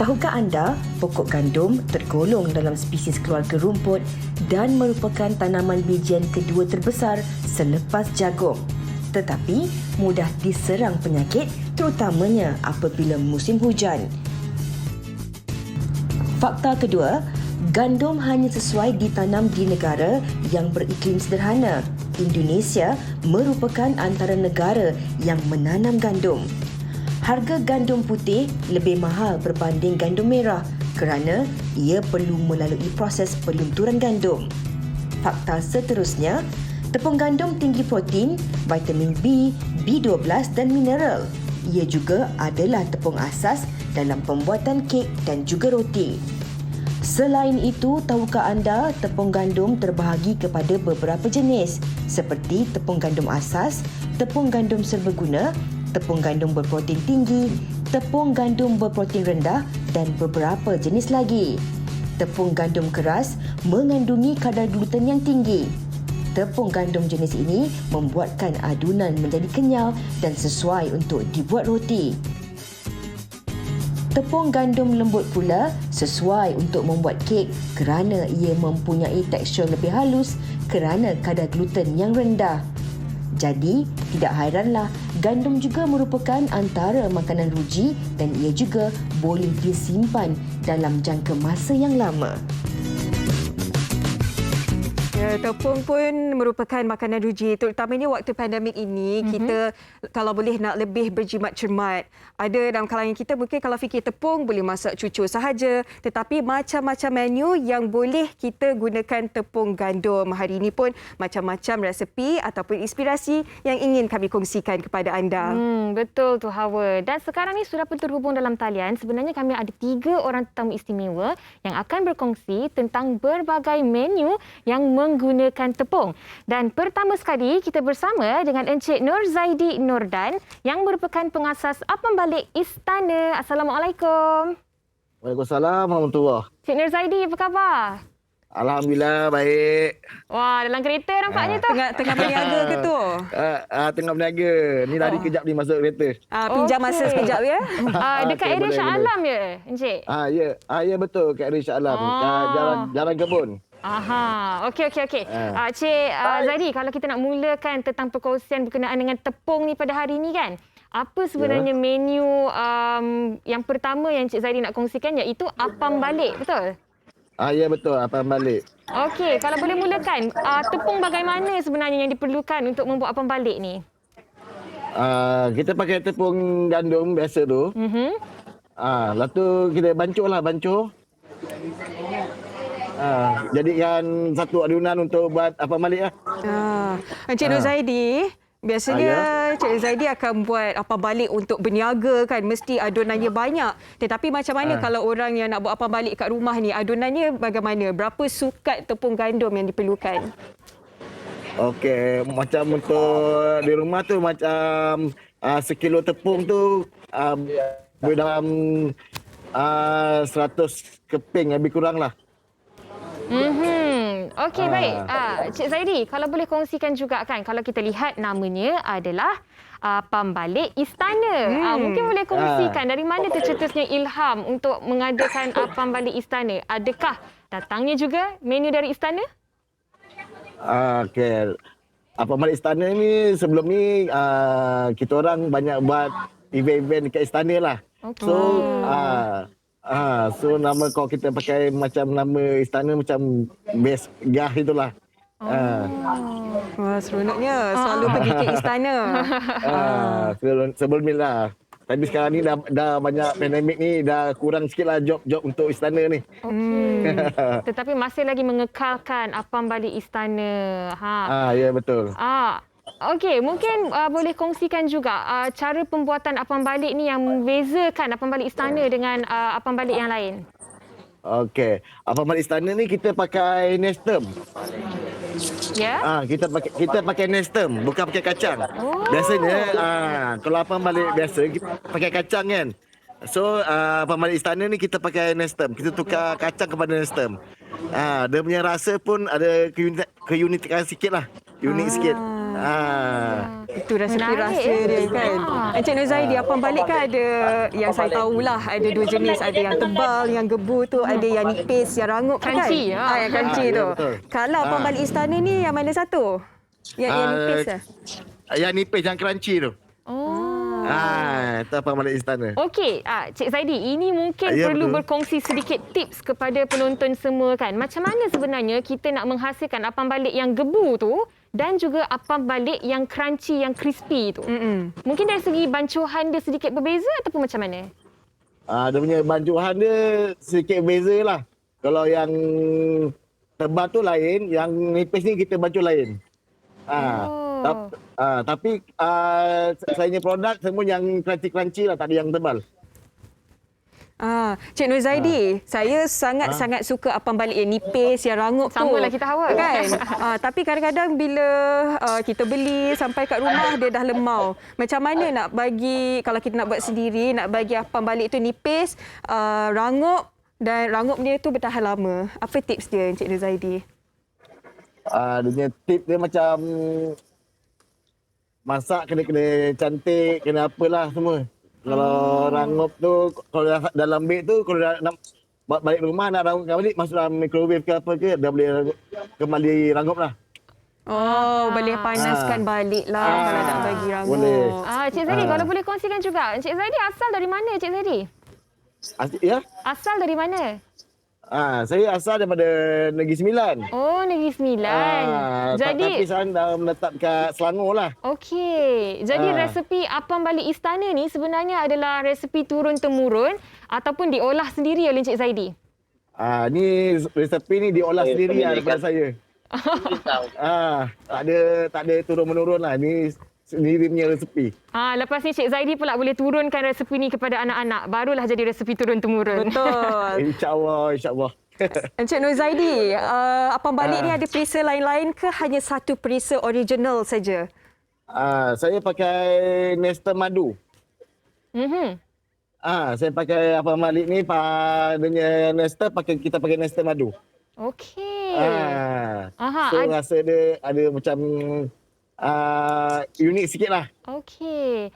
Tahukah anda, pokok gandum tergolong dalam spesies keluarga rumput dan merupakan tanaman bijian kedua terbesar selepas jagung. Tetapi mudah diserang penyakit terutamanya apabila musim hujan. Fakta kedua, gandum hanya sesuai ditanam di negara yang beriklim sederhana. Indonesia merupakan antara negara yang menanam gandum. Harga gandum putih lebih mahal berbanding gandum merah kerana ia perlu melalui proses pelunturan gandum. Fakta seterusnya, tepung gandum tinggi protein, vitamin B, B12 dan mineral. Ia juga adalah tepung asas dalam pembuatan kek dan juga roti. Selain itu, tahukah anda tepung gandum terbahagi kepada beberapa jenis seperti tepung gandum asas, tepung gandum serbaguna, tepung gandum berprotein tinggi, tepung gandum berprotein rendah dan beberapa jenis lagi. Tepung gandum keras mengandungi kadar gluten yang tinggi. Tepung gandum jenis ini membuatkan adunan menjadi kenyal dan sesuai untuk dibuat roti. Tepung gandum lembut pula sesuai untuk membuat kek kerana ia mempunyai tekstur lebih halus kerana kadar gluten yang rendah. Jadi, tidak hairanlah gandum juga merupakan antara makanan ruji dan ia juga boleh disimpan dalam jangka masa yang lama. Ya, tepung pun merupakan makanan ruji. Terutamanya waktu pandemik ini, kita kalau boleh nak lebih berjimat cermat. Ada dalam kalangan kita mungkin kalau fikir tepung boleh masak cucur sahaja. Tetapi macam-macam menu yang boleh kita gunakan tepung gandum. Hari ini pun macam-macam resepi ataupun inspirasi yang ingin kami kongsikan kepada anda. Betul tu Hawa. Dan sekarang ni sudah pun terhubung dalam talian. Sebenarnya kami ada 3 orang tetamu istimewa yang akan berkongsi tentang berbagai menu yang menggunakan tepung. Dan pertama sekali kita bersama dengan Encik Nur Zaidi Nurdan yang merupakan pengasas Apam Balik Istana. Assalamualaikum. Waalaikumsalam warahmatullahi. Encik Nur Zaidi, apa khabar? Alhamdulillah baik. Wah, dalam kereta nampaknya tu. Tengah berniaga ke tu? Tengah berniaga. Ni lari kejap ni masuk kereta. Pinjam masa sekejap ya. Dekat area Shah Alam je, Encik? Ya betul kat area Shah Alam. Jalan kebun. Aha, okey. Cik Zaidi, kalau kita nak mulakan tentang perkongsian berkenaan dengan tepung ni pada hari ni kan, apa sebenarnya menu yang pertama yang Cik Zaidi nak kongsikan iaitu apam balik, betul? Ya betul, apam balik. Okey, kalau boleh mulakan, tepung bagaimana sebenarnya yang diperlukan untuk membuat apam balik ni? Kita pakai tepung gandum biasa tu. Lepas tu kita bancuh. Jadikan satu adunan untuk buat apam balik lah. Encik Nur Zaidi, biasanya Cik Zaidi akan buat apam balik untuk berniaga kan, mesti adunannya banyak. Tetapi macam mana kalau orang yang nak buat apam balik kat rumah ni, adunannya bagaimana? Berapa sukat tepung gandum yang diperlukan? Okey, macam untuk di rumah tu macam sekilo tepung tu boleh dalam 100 keping lebih kurang lah. Okey, baik. Cik Zaidi, kalau boleh kongsikan juga kan, kalau kita lihat namanya adalah Apam Balik Istana. Mungkin boleh kongsikan dari mana tercetusnya ilham untuk mengadakan Apam Balik Istana? Adakah datangnya juga menu dari istana? Okey. Apam Balik Istana ni sebelum ni kita orang banyak buat event-event dekat istana lah. Okay. So nama kalau kita pakai macam nama istana macam best gah itulah. Wah, seronoknya selalu pergi ke istana. Sebelum ni lah. Tapi sekarang ni dah banyak pandemik ni, dah kurang sikit lah job-job untuk istana ni. Tetapi masih lagi mengekalkan Apam Balik Istana. Ya betul. Okey, mungkin boleh kongsikan juga cara pembuatan apam balik ni yang membezakan apam balik istana dengan apam balik yang lain. Okey, apam balik istana ni kita pakai nestem. Ya? Kita pakai nestem, bukan pakai kacang. Biasanya kalau apam balik biasa kita pakai kacang kan. So apam balik istana ni kita pakai nestem. Kita tukar kacang kepada nestem. Dia punya rasa pun ada keunikan sikit lah. Unik sikit. Itu rasa-rasa Menarik, dia kan. Encik Nur Zaidi, apam balik kan ada yang saya tahulah, ada 2 jenis. Ada yang tebal, yang gebu tu. Ada yang nipis, yang rangup tu kan. Crunchy, Yang crunchy ya, tu. betul. Kalau apam balik istana ni yang mana satu? Yang nipis lah. Yang nipis, yang crunchy tu. Oh. Itu apa balik istana. Okey, Cik Zaidi, ini mungkin Ya, perlu betul. berkongsi sedikit tips kepada penonton semua kan. Macam mana sebenarnya kita nak menghasilkan apam balik yang gebu tu dan juga apam balik yang crunchy, yang crispy tu. Mungkin dari segi bancuhan dia sedikit berbeza ataupun macam mana? Dia punya bancuhan dia sedikit beza lah. Kalau yang tebal tu lain, yang nipis ni kita bancuh lain. Tapi saya punya produk semua yang crunchy-crunchy lah, tak ada yang tebal. Cik Nur Zaidi, saya sangat-sangat suka apam balik yang nipis, yang rangup tu. Samalah kita hawa. Kan? Tapi kadang-kadang bila kita beli sampai kat rumah dia dah lemau. Macam mana nak bagi, kalau kita nak buat sendiri, nak bagi apam balik tu nipis, rangup dan rangup dia tu bertahan lama. Apa tips dia Encik Nur Zaidi? Dia punya tip dia macam masak kena cantik, kena apalah semua. Kalau rangup tu, kalau dalam beg tu, kalau nak balik rumah nak rangupkan balik, masuk dalam microwave ke apa ke, dah boleh kembali rangup lah. Boleh panaskan balik lah kalau nak bagi rangup. Boleh. Cik Zaidi, kalau boleh kongsikan juga. Cik Zaidi asal dari mana, Cik Zaidi? Ya? Asal dari mana? Saya asal daripada Negeri Sembilan. Oh, Negeri Sembilan. Tapi sekarang dah menetap kat Selangor lah. Okey. Jadi resepi apam balik istana ni sebenarnya adalah resepi turun-temurun ataupun diolah sendiri oleh Encik Zaidi? Ni resepi ni diolah sendiri daripada saya. Tak ada turun-menurun lah. Ni sendiri punya resepi. Lepas ni Cik Zaidi pula boleh turunkan resepi ni kepada anak-anak. Barulah jadi resepi turun-temurun. Betul. InsyaAllah. Encik Nur Zaidi, apam balik ni ada perisa lain-lain ke hanya satu perisa original saja? Saya pakai Nestem madu. Saya pakai apam balik ni, dia Nestem, kita pakai Nestem madu. Okey. So rasa dia ada macam unik sikit lah. Okey.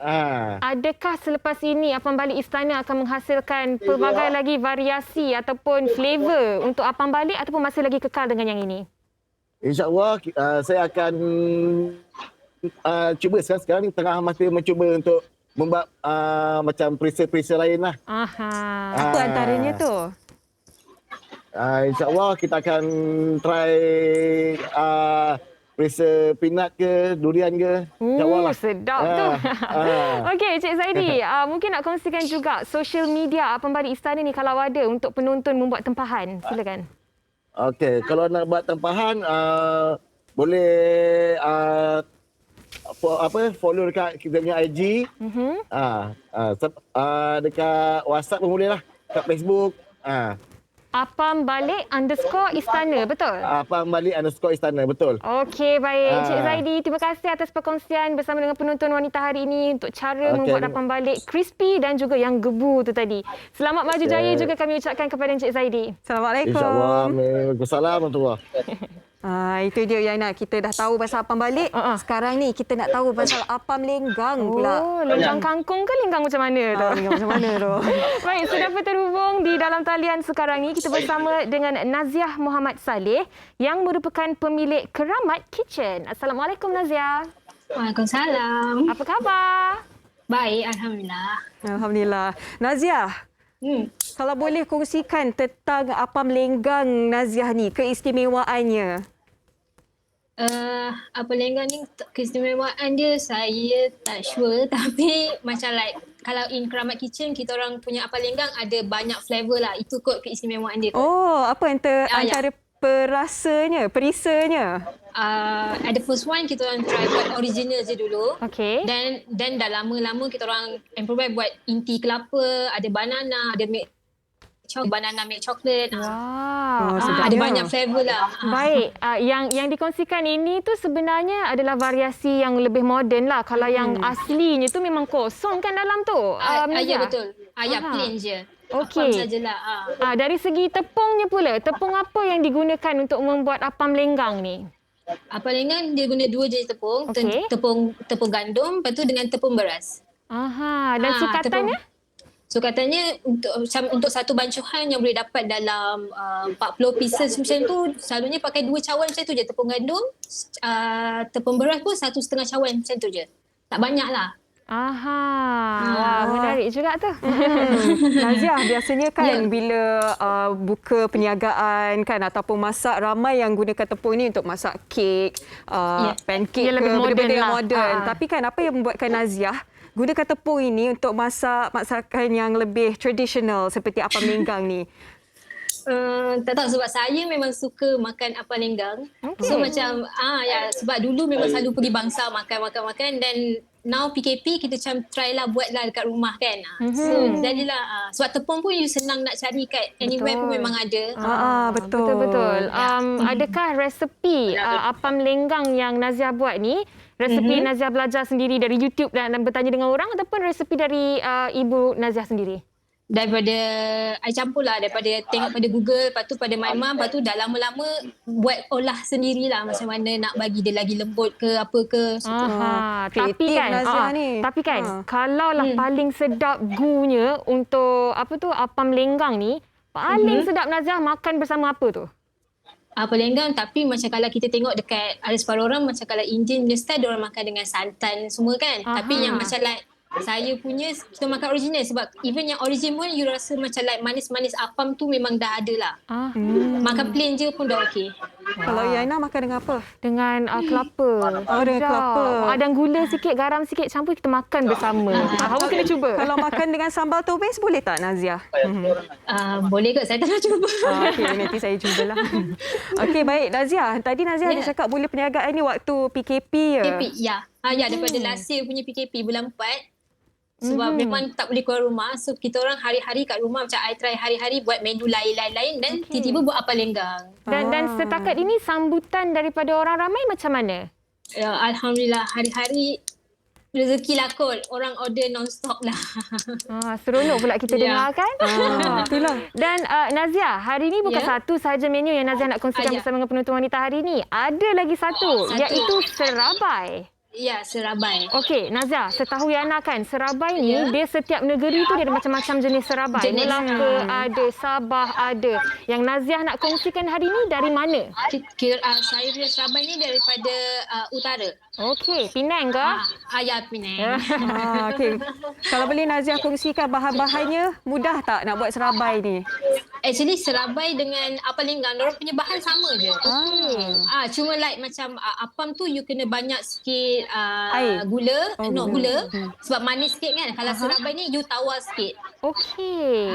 Adakah selepas ini apam balik istana akan menghasilkan pelbagai lagi variasi ataupun flavor untuk apam balik ataupun masih lagi kekal dengan yang ini? InsyaAllah saya akan cuba sekarang ni tengah masa mencuba untuk membuat macam perisa-perisa lain lah. Apa antaranya tu? InsyaAllah kita akan try perisa peanut ke, durian ke. InsyaAllah lah. Sedap tu. Okey, Cik Zaidi, mungkin nak kongsikan juga social media apam balik istana ni kalau ada untuk penonton membuat tempahan. Silakan. Okey, kalau nak buat tempahan, boleh follow dekat kita punya IG. Dekat WhatsApp pun boleh lah. Dekat Facebook. Apam balik _istana, betul? Apam balik _istana, betul. Okey, baik. Cik Zaidi, terima kasih atas perkongsian bersama dengan penonton wanita hari ini untuk cara membuat apam balik crispy dan juga yang gebu tu tadi. Selamat maju jaya juga kami ucapkan kepada Cik Zaidi. Assalamualaikum. InsyaAllah. Waalaikumsalam warahmatullahi. Itu dia yang nak kita dah tahu pasal apam balik. Sekarang ni kita nak tahu pasal apam lenggang pula. Lenggang kangkung ke lenggang macam mana tu? Lenggang macam mana tu? Baik, sudah terhubung di dalam talian sekarang ni. Kita bersama dengan Naziah Muhammad Saleh yang merupakan pemilik Keramat Kitchen. Assalamualaikum Naziah. Waalaikumsalam. Apa khabar? Baik, Alhamdulillah. Alhamdulillah. Naziah, kalau boleh kongsikan tentang apam lenggang Naziah ni, keistimewaannya. Apa lenggang ni keistimewaan dia saya tak sure tapi macam like kalau in Keramat Kitchen kita orang punya apa lenggang ada banyak flavor lah. Itu kot keistimewaan dia. Apa antara perisanya? Ada first one kita orang try buat original je dulu. Okey. Dan dah lama-lama kita orang improvise buat inti kelapa, ada banana, ada banana milk chocolate. Wow. Ada banyak flavor lah. Baik, yang dikongsikan ini tu sebenarnya adalah variasi yang lebih moden lah. Kalau yang aslinya tu memang kosong kan dalam tu. Ya betul. Ya plain je. Okey. Apam sajalah. Dari segi tepungnya pula, tepung apa yang digunakan untuk membuat apam lenggang ni? Apam lenggang dia guna 2 jenis tepung. Okey. Tepung gandum, lepas tu dengan tepung beras. Aha, dan sukatannya? Katanya untuk satu bancuhan yang boleh dapat dalam 40 pieces macam tu, selalunya pakai 2 cawan macam tu je tepung gandum, tepung beras pun 1,5 cawan macam tu je. Tak banyak lah. Aha, wah, menarik juga tu. Naziah, biasanya kan Ya. bila buka perniagaan kan ataupun masak, ramai yang gunakan tepung ni untuk masak kek, pancake Yang lebih ke, moden benda-benda yang lah. moden. Tapi kan apa yang membuatkan Naziah gunakan tepung ini untuk masak masakan yang lebih tradisional seperti apam lenggang ni? Tak tahu sebab saya memang suka makan apam lenggang. So macam sebab dulu memang selalu pergi bangsa makan dan now PKP kita macam try lah buat lah dekat rumah kan. So jadilah sebab tepung pun you senang nak cari kat anywhere pun memang ada. Betul. Betul. Adakah resepi apam lenggang yang Naziah buat ni, resepi Naziah belajar sendiri dari YouTube dan bertanya dengan orang ataupun resepi dari ibu Naziah sendiri? Daripada I campur lah, daripada tengok pada Google, lepas tu pada My Mum, lepas tu dah lama-lama buat olah sendirilah macam mana nak bagi dia lagi lembut ke apa ke. Tapi kreatif kan, Naziah ni. kalaulah paling sedap gunya untuk apam lenggang ni, paling sedap Naziah makan bersama apa tu? Apam lenggang, tapi macam kalau kita tengok dekat ada separuh orang macam kalau Indian punya style diorang makan dengan santan semua kan. Tapi yang macam like saya punya kita makan original sebab even yang origin pun you rasa macam like manis-manis apam tu memang dah ada lah. Makan plain je pun dah okey. Kalau Yana makan dengan apa? Dengan kelapa. Dengan kelapa. Dan gula sikit, garam sikit, campur kita makan bersama. Awak kena cuba. Kalau makan dengan sambal tumis boleh tak Naziah? Boleh ke? Saya tak nak cuba. Okey, nanti saya cubalah. Okey, baik Naziah. Tadi Naziah ada cakap boleh perniagaan ni waktu PKP ya? PKP, ya. Daripada last year punya PKP bulan 4. Sebab memang tak boleh keluar rumah. So kita orang hari-hari kat rumah macam I try hari-hari buat menu lain-lain dan tiba-tiba buat apam lenggang. Dan setakat ini sambutan daripada orang ramai macam mana? Ya, Alhamdulillah hari-hari rezeki lah kot. Orang order non-stop lah. Seronok pula kita dengar kan? Itulah. Dan Naziah, hari ini bukan satu sahaja menu yang Naziah nak kongsikan bersama dengan penonton wanita hari ini. Ada lagi satu, iaitu serabai. Ya, serabai. Okey, Naziah, setahu Yana kan, serabai ni dia setiap negeri tu dia ada macam-macam jenis serabai. Melaka ada, Sabah ada. Yang Naziah nak kongsikan hari ni dari mana? Saya punya serabai ni daripada utara. Okey, Penang ke? Ya, Penang. Okey. Kalau boleh Naziah kongsikan bahan-bahannya, mudah tak nak buat serabai ni? Actually serabai dengan apam lenggang, diorang punya bahan sama je. Cuma like macam apam tu you kena banyak sikit gula, gula. Sebab manis sikit kan. Kalau serabai ni you tawar sikit. Okey.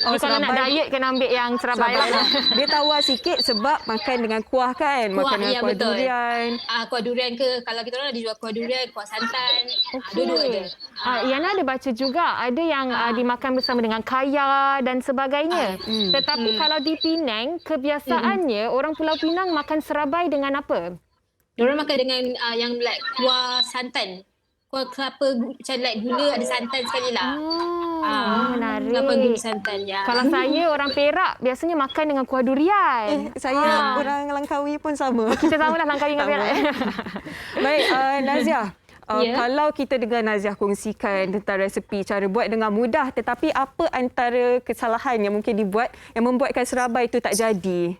Kalau nak serabai- diet kena ambil yang serabai lah. Dia tawar sikit sebab makan dengan kuah kan? Makan dengan kuah betul. durian. Kuah durian ke, kalau kita orang ada jual kuah durian, kuah santan. Dua-dua je. Yana ada baca juga ada yang dimakan bersama dengan kaya dan sebagainya. Tetapi kalau di Penang, kebiasaannya orang Pulau Pinang makan serabai dengan apa? Diorang makan dengan yang like kuah santan. Kuah kelapa macam like gula ada santan sekali lah. Menarik. Kelapa gula santan ya. Kalau saya orang Perak biasanya makan dengan kuah durian. Saya orang Langkawi pun sama. Kita samalah Langkawi dengan Perak. Baik, Naziah. Ya. Kalau kita dengar Naziah kongsikan tentang resepi, cara buat dengan mudah, tetapi apa antara kesalahan yang mungkin dibuat yang membuatkan serabai itu tak jadi?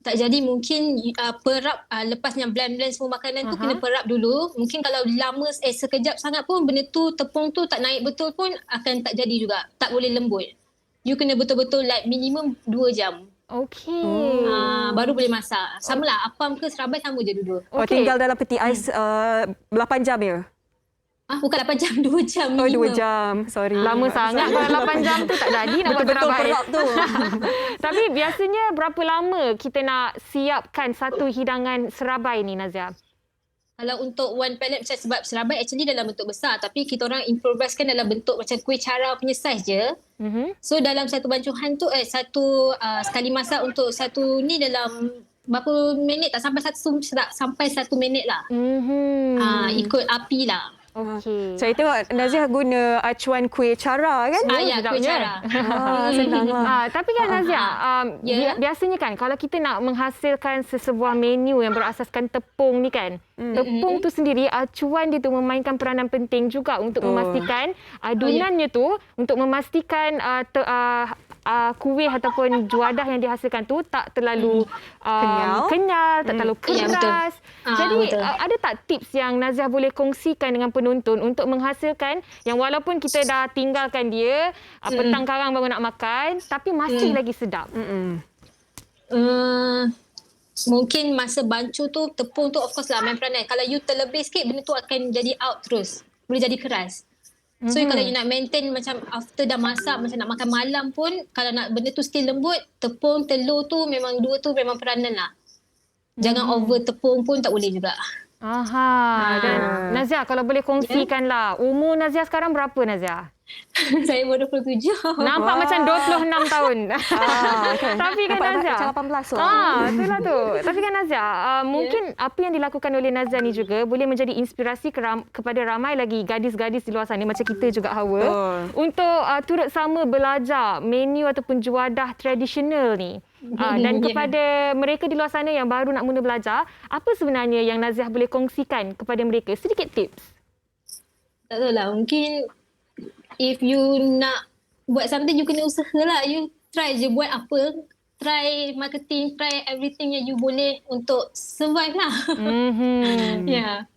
Tak jadi mungkin perap lepas yang blend-blend semua makanan tu kena perap dulu. Mungkin kalau lama sekejap sangat pun benda tu tepung tu tak naik betul pun akan tak jadi juga. Tak boleh lembut. You kena betul-betul like minimum 2 jam. Okey. Baru boleh masak. Sama lah apam ke serabai sama je dua-dua. Tinggal dalam peti ais 8 jam ya? Bukan 8 jam, 2 jam Oh, minimum. 2 jam. Sorry. Lama sangat kalau 8 jam tu tak jadi nak buat Betul-betul serabai. perap tu. Tapi biasanya berapa lama kita nak siapkan satu hidangan serabai ni Naziah? Kalau untuk one pallet macam sebab serabai actually dalam bentuk besar tapi kita orang improvisekan dalam bentuk macam kuih cara punya saiz je. So dalam satu bancuhan tu sekali masak untuk satu ni dalam berapa minit tak sampai 1 minit lah. Ikut api lah. Okey. Saya tengok Naziah guna acuan kuih cara kan? Ya, kuih cara. Senang lah. Tapi kan Nazia, Ya. biasanya kan kalau kita nak menghasilkan sesebuah menu yang berasaskan tepung ni kan, tepung tu sendiri acuan dia tu memainkan peranan penting juga untuk memastikan adunannya tu, untuk memastikan kuih ataupun juadah yang dihasilkan tu tak terlalu kenyal, tak terlalu Ya, betul. keras. Jadi betul. ada tak tips yang Naziah boleh kongsikan dengan penonton untuk menghasilkan yang walaupun kita dah tinggalkan dia petang karang baru nak makan tapi masih lagi sedap. Mungkin masa bancu tu tepung tu of course lah main peranan. Kalau you terlebih sikit benda tu akan jadi out terus. Boleh jadi keras. So kalau you nak maintain macam after dah masak macam nak makan malam pun kalau nak benda tu still lembut, tepung, telur tu memang dua tu memang peranan lah. Jangan over tepung pun tak boleh juga. Dan Naziah kalau boleh kongsikanlah umur Naziah sekarang berapa Naziah? Saya baru 27. Nampak macam 26 tahun. Kan? Tapi kan Nampak Naziah. macam 18 lah. Itulah tu. Tapi kan Naziah, mungkin apa yang dilakukan oleh Naziah ni juga boleh menjadi inspirasi kepada ramai lagi gadis-gadis di luar sana macam kita juga Hawa untuk turut sama belajar menu ataupun juadah tradisional ni. Dan kepada mereka di luar sana yang baru nak mula belajar, apa sebenarnya yang Naziah boleh kongsikan kepada mereka? Sedikit tips. Tak tahu lah, mungkin if you nak buat something, you kena usaha lah. You try je buat apa. Try marketing, try everything yang you boleh untuk survive lah.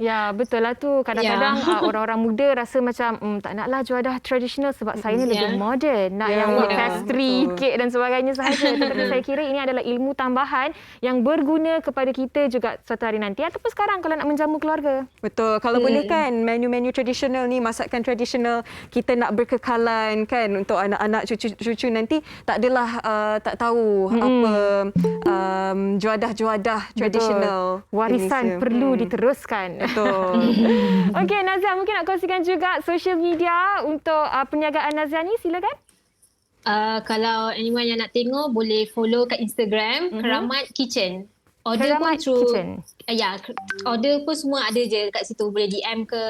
Ya, betul lah tu. Kadang-kadang orang-orang muda rasa macam tak naklah juadah tradisional sebab saya ni lebih moden. Nak yang buat pastry, kek dan sebagainya sahaja. Tetapi saya kira ini adalah ilmu tambahan yang berguna kepada kita juga suatu hari nanti ataupun sekarang kalau nak menjamu keluarga. Betul. Kalau boleh kan menu-menu tradisional ni, masakan tradisional kita nak berkekalan kan untuk anak-anak cucu-cucu nanti tak adalah tak tahu apa juadah-juadah tradisional Warisan Indonesia. perlu diteruskan. Betul. Okey Naziah, mungkin nak kongsikan juga social media untuk perniagaan Naziah ni, silakan. Kalau anyone yang nak tengok boleh follow kat Instagram Keramat Kitchen. Order Keramat pun through Kitchen. order pun semua ada je kat situ, boleh DM ke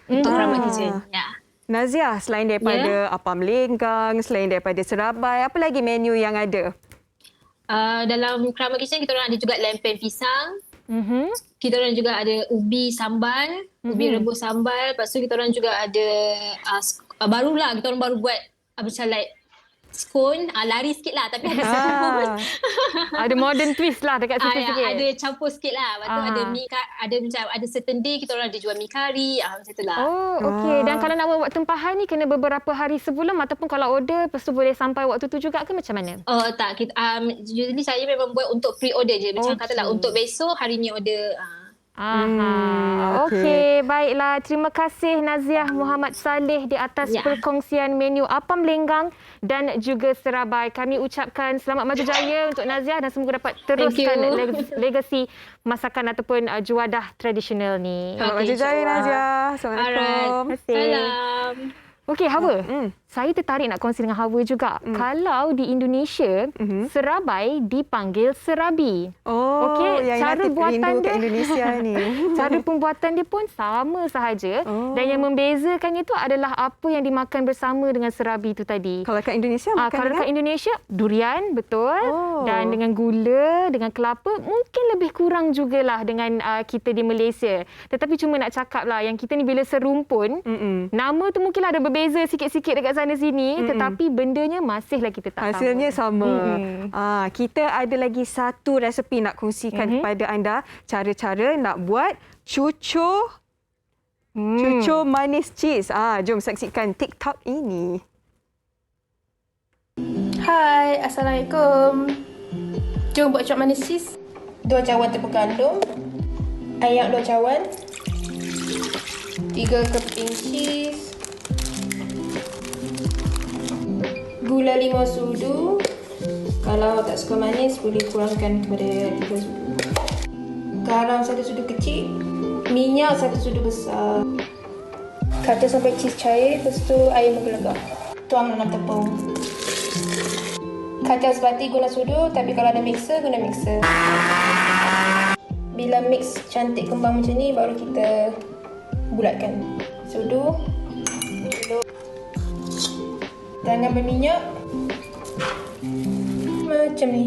untuk Keramat Kitchen. Ya. Naziah, selain daripada apam lenggang, selain daripada serabai, apa lagi menu yang ada? Dalam Keramat Kitchen kita orang ada juga lempen pisang. Kita orang juga ada ubi sambal, ubi rebus sambal. Lepas tu kita orang juga ada barulah kita orang baru buat macam like scone, lari sikit lah tapi ada scone. Ada modern twist lah dekat situ sikit. Ada campur sikit lah. Lepas tu ada mi, ada macam ada certain day kita orang ada jual mi kari, macam tu lah. Oh, okey. Dan kalau nak buat tempahan ni kena beberapa hari sebelum ataupun kalau order lepas tu boleh sampai waktu tu juga ke macam mana? Oh tak, kita, usually saya memang buat untuk pre-order je. Macam katalah untuk besok hari ni order. Okey, baiklah. Terima kasih Naziah Muhammad Saleh di atas perkongsian menu apam lenggang dan juga serabai. Kami ucapkan selamat maju jaya untuk Naziah dan semoga dapat teruskan legasi masakan ataupun juadah tradisional ni. Selamat maju jaya Naziah. Assalamualaikum. Alright. Salam. Okey, Hawa. Saya tertarik nak kongsi dengan Hawa juga. Kalau di Indonesia, serabai dipanggil serabi. Okey, cara buatan dia Indonesia ni. Cara pembuatan dia pun sama sahaja dan yang membezakannya itu adalah apa yang dimakan bersama dengan serabi itu tadi. Kalau kat Indonesia makan kalau kat Indonesia durian, betul. Dan dengan gula, dengan kelapa mungkin lebih kurang jugalah dengan kita di Malaysia. Tetapi cuma nak cakap lah yang kita ni bila serumpun, nama tu mungkin ada berbeza sikit-sikit dekat sana sini, tetapi bendanya masih lagi tetap hasilnya sama. sama. Kita ada lagi satu resepi nak kongsikan kepada anda, cara-cara nak buat cucur manis cheese. Jom saksikan TikTok ini. Hai, Assalamualaikum. Jom buat cucur manis cheese. 2 cawan tepung gandum, air 2 cawan, 3 keping cheese, gula 5 sudu. Kalau tak suka manis boleh kurangkan kepada 3 sudu. Garam 1 sudu kecil, minyak 1 sudu besar. Kacau sampai cheese cair, lepas tu air menggelegak. Tuang dalam tepung. Kacau sebati guna sudu, tapi kalau ada mixer, guna mixer. Bila mix cantik kembang macam ni, baru kita bulatkan. sudu, telur. Jangan berminyak. Macam ni.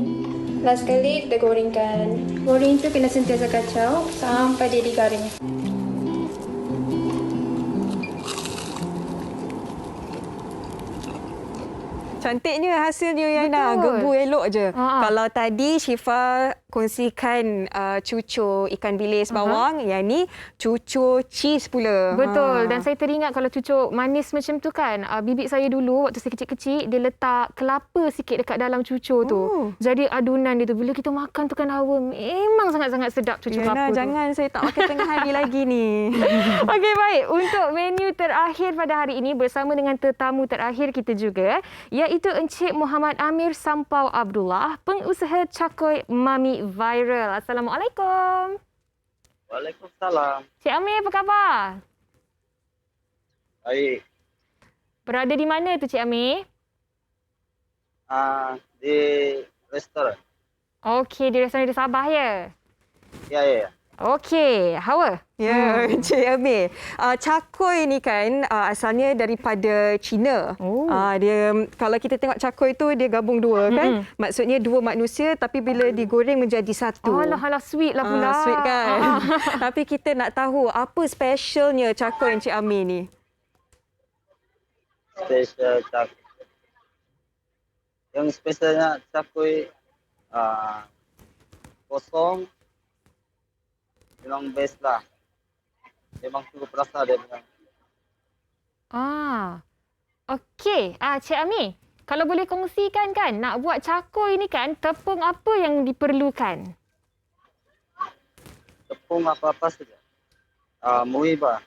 Last kali kita gorengkan. Goreng tu kena sentiasa kacau sampai dia digaring. Cantiknya hasilnya Yana. Betul. Gebu elok je. Ha. Kalau tadi Syifa kongsikan cucur ikan bilis bawang, yang ni cucur cheese pula. Betul. Dan saya teringat kalau cucuk manis macam tu kan, bibik saya dulu waktu saya kecil-kecil, dia letak kelapa sikit dekat dalam cucur tu. Jadi adunan dia tu, bila kita makan tu kan hawa, memang sangat-sangat sedap cucur Yana, kelapa tu. jangan saya tak makan tengah hari lagi ni. Okey, baik. Untuk menu terakhir pada hari ini bersama dengan tetamu terakhir kita juga, iaitu Encik Muhammad Amir Sampau Abdullah, pengusaha cakoi Mami Viral. Assalamualaikum. Waalaikumsalam. Cik Amir, apa khabar? Baik. Berada di mana tu Cik Amir? Di restoran. Okey, di restoran di Sabah ya? Ya. Okey, hawa. Ya, Encik Amir. Cakoi ni kan asalnya daripada Cina. Dia, kalau kita tengok cakoi tu dia gabung dua kan. Maksudnya dua manusia tapi bila digoreng menjadi satu. Alah, sweet lah pula. Sweet kan. Tapi kita nak tahu apa specialnya cakoi Encik Amir ni. Special cakwe. Yang spesialnya cakwe kosong. Memang best lah. Memang cukup rasa dia memang. Okey. Cik Amir, kalau boleh kongsikan kan, nak buat cakoi ni kan, tepung apa yang diperlukan? Tepung apa-apa saja. Muiba.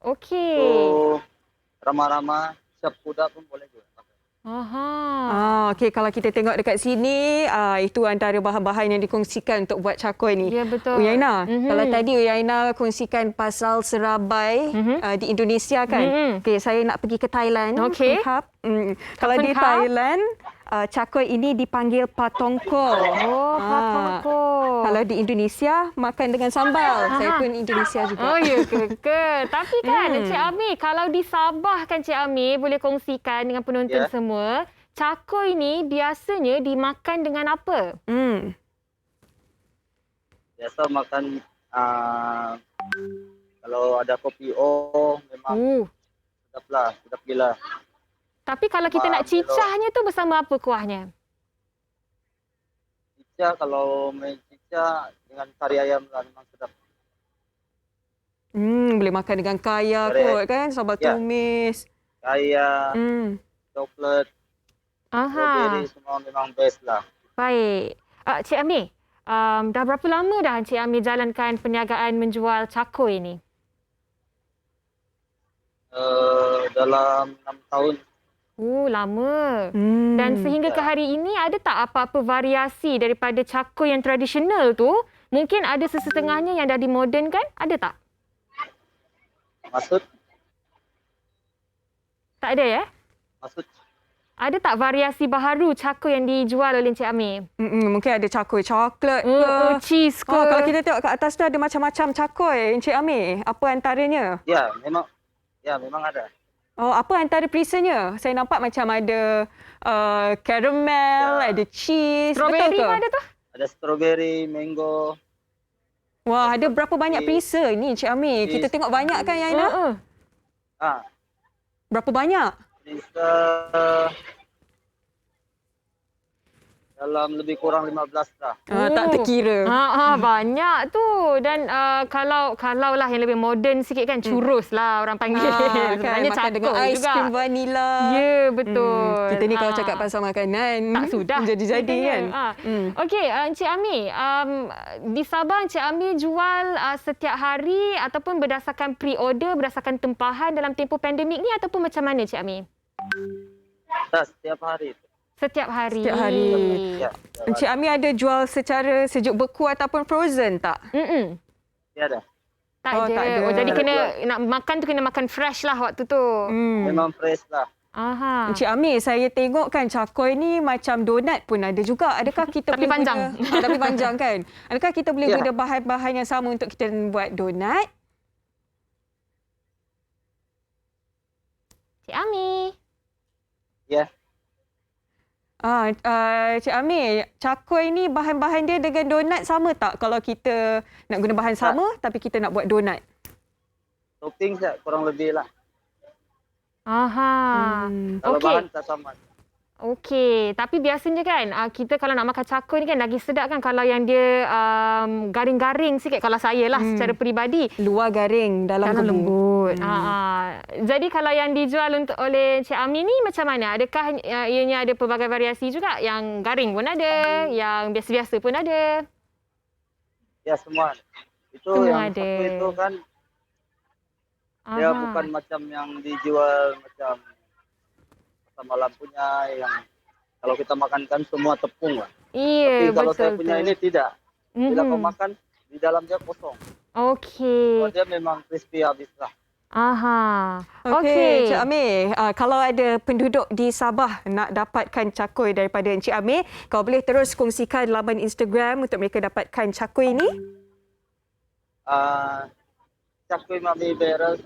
Okey. So, rama-rama, siap kuda pun boleh juga. Okey, kalau kita tengok dekat sini, itu antara bahan-bahan yang dikongsikan untuk buat cakoi ni. Ya, betul. Uyaina, kalau tadi Uyaina kongsikan pasal serabai di Indonesia kan. Okey, saya nak pergi ke Thailand. Okey. Kalau di Penghap. Thailand, cakoi ini dipanggil patongko. Patongko. Kalau di Indonesia, makan dengan sambal. Saya pun Indonesia juga. Oh, ya ke? Tapi kan, Encik Amir, kalau di Sabah kan Encik Amir, boleh kongsikan dengan penonton semua, cakoi ni biasanya dimakan dengan apa? Biasa makan kalau ada kopi memang sedap lah, sedap gila. Tapi kalau kita nak cicahnya tu bersama apa kuahnya? Cica kalau main cica dengan kari ayam lah memang sedap. Boleh makan dengan kaya kot kan, sambal tumis. Kaya, coklat, strawberry semua memang best lah. Baik. Cik Amir, dah berapa lama dah Cik Amir jalankan perniagaan menjual cakoi ni? Dalam 6 tahun. Lama. Dan sehingga ke hari ini, ada tak apa-apa variasi daripada cakoi yang tradisional tu? Mungkin ada sesetengahnya yang dah dimodernkan? Ada tak? Maksud? Tak ada ya? Maksud? Ada tak variasi baharu cakoi yang dijual oleh Encik Amir? Mungkin ada cakoi coklat ke. Cheese ke. Kalau kita tengok kat atas tu ada macam-macam cakoi, Encik Amir. Apa antaranya? Ya, memang ada. Apa antara perisanya? Saya nampak macam ada caramel, ada cheese. Strawberry betul ke? pun ada tu? Ada strawberry, mango. Wah, ada berapa banyak perisa ni, Encik Amir? Kita tengok banyak kan, Yaina? Berapa banyak? Bisa dalam lebih kurang 15 lah. Tak terkira. Banyak tu. Dan kalau lah yang lebih moden sikit kan, churros lah orang panggil. Kan, Sebenarnya makan dengan cakoi ais juga. krim vanila. Ya, betul. Kita ni kalau cakap pasal makanan, tak sudah. Jadi-jadi kan. Okey, Encik Amir, di Sabah Encik Amir jual setiap hari ataupun berdasarkan pre-order, berdasarkan tempahan dalam tempoh pandemik ni ataupun macam mana Encik Amir? Tak, setiap hari. Setiap hari. Setiap hari. Ya, Encik Amir ada jual secara sejuk beku ataupun frozen tak? ya ada. Tak ada. tak ada. Jadi nak makan tu kena makan fresh lah waktu tu. Memang fresh lah. Encik Amir, saya tengok kan cakoi ni macam donat pun ada juga. Adakah kita Tapi boleh panjang. Tapi panjang kan? Adakah kita boleh guna bahan-bahan yang sama untuk kita buat donat? Cik Ami. Ya. Cik Amir, cakoi ni bahan-bahan dia dengan donat sama tak kalau kita nak guna bahan sama tapi kita nak buat donat? Topping kurang lebih lah. Aha. Kalau Okey. bahan tak sama. Okey, tapi biasanya kan kita kalau nak makan cakoi ni kan lagi sedap kan kalau yang dia garing-garing sikit kalau saya lah secara peribadi. Luar garing, dalam lembut. Jadi kalau yang dijual oleh Cik Ami ni macam mana? Adakah ianya ada pelbagai variasi juga? Yang garing pun ada, yang biasa-biasa pun ada. Ya, semua. Itu Semua yang ada. satu itu kan dia bukan macam yang dijual macam malam punya yang kalau kita makan kan semua tepung lah. Iya, Tapi kalau betul. saya punya ini tidak. Bila kau makan di dalamnya kosong. Okey. So, dia memang crispy habis lah. Aha. Okey, Cik Amir, kalau ada penduduk di Sabah nak dapatkan cakoi daripada Encik Amir, kau boleh terus kongsikan laman Instagram untuk mereka dapatkan cakoi ini? Cakoi Mami Barrel.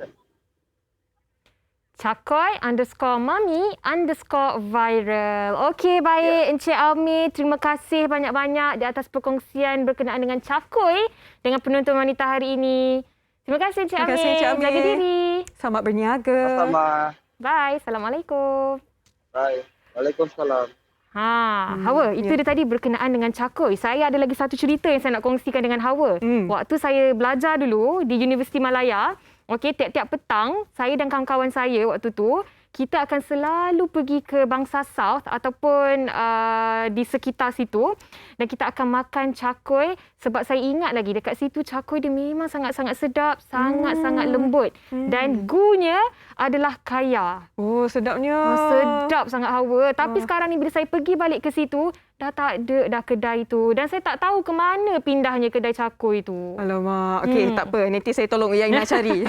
Cakoi_mami_viral. Okey, baik Encik Amir. Terima kasih banyak-banyak di atas perkongsian berkenaan dengan cakoi dengan penonton wanita hari ini. Terima kasih Encik Amir. Terima kasih Encik Amir. Jaga diri. Selamat berniaga. Sama. Bye. Assalamualaikum. Bye. Waalaikumsalam. Hawa, itu dia tadi berkenaan dengan cakoi. Saya ada lagi satu cerita yang saya nak kongsikan dengan Hawa. Waktu saya belajar dulu di Universiti Malaya, okey, tiap-tiap petang, saya dan kawan-kawan saya waktu tu, kita akan selalu pergi ke Bangsa South ataupun di sekitar situ dan kita akan makan cakoi sebab saya ingat lagi dekat situ cakoi dia memang sangat-sangat sedap, sangat-sangat lembut dan gunya adalah kaya. Oh, sedapnya. Sedap sangat Hawa. Tapi sekarang ni bila saya pergi balik ke situ, dah tak ada dah kedai tu dan saya tak tahu ke mana pindahnya kedai cakoi tu. Alamak. Okey, tak apa. Nanti saya tolong yang nak cari.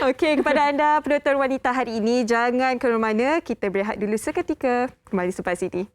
Okey, kepada anda penonton wanita hari ini, jangan ke mana-mana. Kita berehat dulu seketika. Kembali selepas ini.